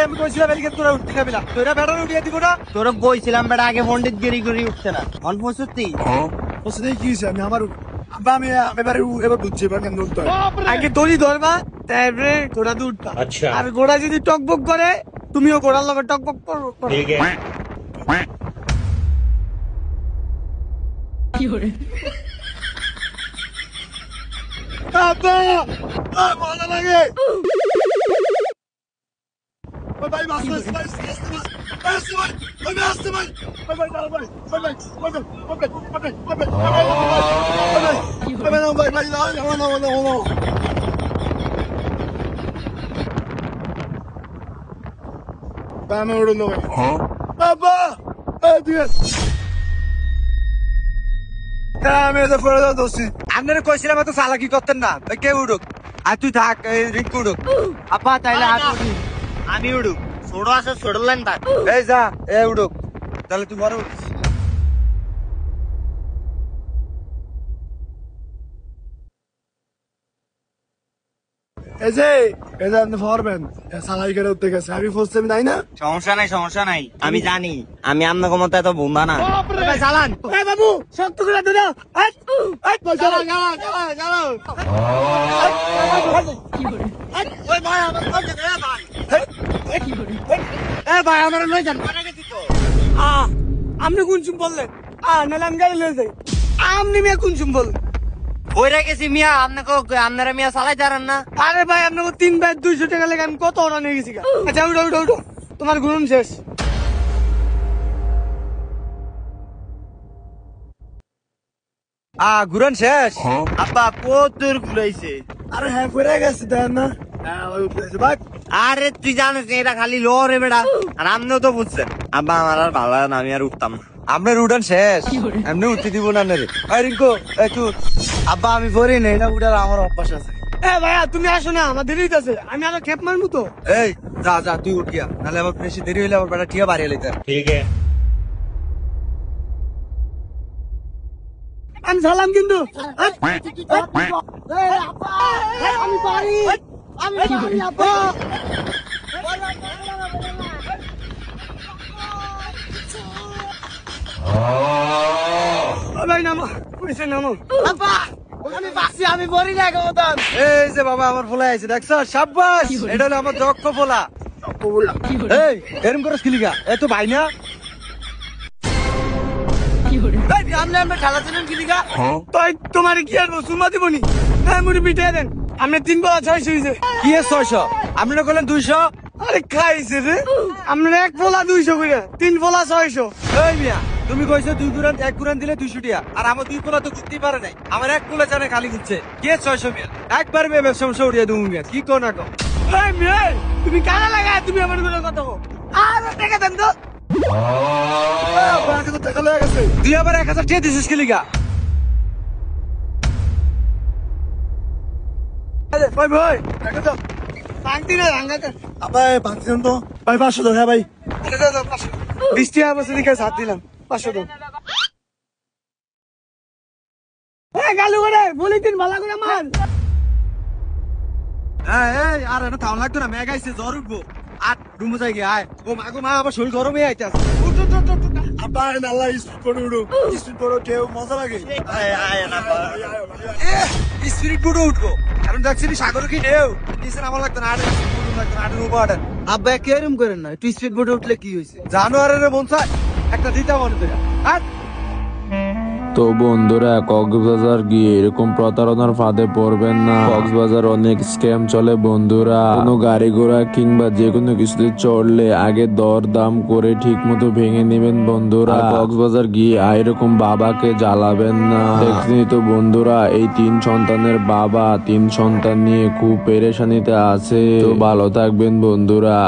আমি কইছিলাম তোরা উঠতে খাবি না, তোরা বেড়া উঠিয়ে দিব না। তোরা কইছিলাম বেড়া আগে পন্ডিত গিরি করে উঠছে না, অন পঁয়ষট্টি কি হয়েছে? আমি আমার আমি এবারে এবার বুঝছি এবার কেন উঠতে আগে দড়ি ধরবা, তারপরে ঘোড়া তো উঠবা। আচ্ছা। আর ঘোড়া যদি টকবক করে, তুমিও ঘোড়ার লগে টকবক করো। ঠিক আছে। মজা লাগে ভাই, আমি উড়ুন আপনারা কইছিলাম এত চালাকি করতেন না, কে উড়ুক। আর তুই থাক, রিঙ্কু উড়ুক। আপা তাইলে আমি উড়ুক, ছোট আছে ছোট লাইন থাক। এই যা, এ উড়ুক, তাহলে তুই বড় উঠিস। এই যে আপনি পারবেন সালাই করে উঠতে গেছে, আমি ফসতে তাই না। সমস্যা নাই, আমি জানি আমি আপনার ক্ষমতা এত বোম্বা না। চালান বাবু, শক্ত করে ধরো। ভাই আমার লয়ে যান, আপনি কোন চুম বললেন? নাহলে আমি গাড়ি লয়ে যাই। আপনি মেয়ে কোন চুম বললেন? ওইরা গেছি মিয়া, আপনারা মিয়া চালাই দাঁড়ান না। আরে ভাই আপনাকে 3 ভাই 200 টাকা লেগে আমি কত অর্ডার নিয়ে গেছি। আচ্ছা উঠো, তোমার গুণ শেষ। ঘুরন শেষ। আব্বা কত দূর ঘুরাইছে। আরে হ্যাঁ করে গেছে দেন না। আরে তুই জানিস এটা খালি লরে বেড়া, আর আপনিও তো বুঝছেন। আব্বা আমার আর ভালো লাগে না, আমি আর উঠতাম না। আপনার উঠান শেষ, এমনি উঠতে দিব না রে। রিঙ্কু আব্বা আমি পড়ি না, এটা উঠার আমার অভ্যাস আছে। ভাইয়া তুমি আসো না, আমার দেরি হইতেছে, আমি আরো খেপ মারবো তো। এই যা তুই উঠ গিয়া, নাহলে আবার বেশি দেরি হইলে আবার বেটা ঠিয়া বাড়িয়ে লইতে। ঠিক আছে। আমি সালাম কিন্তু আমি পারি, আব্বা। ভাই নামো, কইছে নামো। আমি বাসি, আমি বলি না কেমন। এই যে বাবা আমার ফোলা আছে, দেখছো? সাব্বাস, এটা হলো আমার দক্ষ ফোলা। এই এরম করে স্কিলিগা, এ তো ভাই না। তোমার কি আর সুমা দিবনি? মুড়ি পিঠে দেন। আপনি 3 বলা 600 হয়েছে। কি 600? আপনি বললেন 200। আরে খাইছে রে, আপনার 1 পোলা 200 করে, 3 পোলা 600। এই মিয়া তুমি কইছো 2 কুরান 1 কুরান দিলে 200 টাকা, আর আমার 2 পোলা তো ঘুরতেই পারে নাই। আমার 1 পোলা জানে খালি ঘুরছে। কি 600 মিয়া? একবার ব্যবসা সমস্যা উড়িয়ে দেবো মিয়া, কি কো না কো। এই মিয়া তুমি কানা লাগা, তুমি আমার কোনো কথা কো। আরে টাকা দেন তো। টাকা লেগে গেছে। তুই আবার 1000 টাকা দিছিস কি লিগা? ভাই ভাই টাকা দাও। পাঁচটি না রাঙ্গাতে। আবার ভাবছিলাম তো ভাই 500 দাও। হ্যাঁ ভাই 20 টাকা বসে দিকে 7 দিলাম, 500 দাও। গালু করে বলি দিন ভালো করে মান। আর এটা থাম লাগতো না, মেঘ আইছে, জ্বর উঠবো। আর রুমে যাই গিয়ে আয়। ও মা আবার শরীর গরম হয়ে আইতাছে। আবার নাল্লা স্পিড করে উঠো, স্পিড করে কেউ মজা লাগে। স্পিরিট বোটে উঠবো, কারণ দেখছি সাগর কি ঢেউ নিচে নামা লাগতো না। আব্বা কেরম করেন না, একটু স্পিড বোটে উঠলে কি হয়েছে? জানোয়ারের মন চায় একটা দিতে মনে তো। তো বন্ধুরা কক্সবাজার গিয়ে এরকম প্রতারণার ফাঁদে পড়বেন না। কক্সবাজার অনেক স্ক্যাম চলে বন্ধুরা। কোনো গাড়ি ঘোড়া কিংবা যে কোনো কিছুতে চড়লে আগে দর দাম করে ঠিক মতো ভেঙে নেবেন বন্ধুরা। কক্সবাজার গিয়ে এরকম বাবাকে জ্বালাবেন না। দেখছেনই তো বন্ধুরা, এই 3 সন্তানের বাবা 3 সন্তান নিয়ে খুব পেরেশানিতে আছে। তো ভালো থাকবেন বন্ধুরা।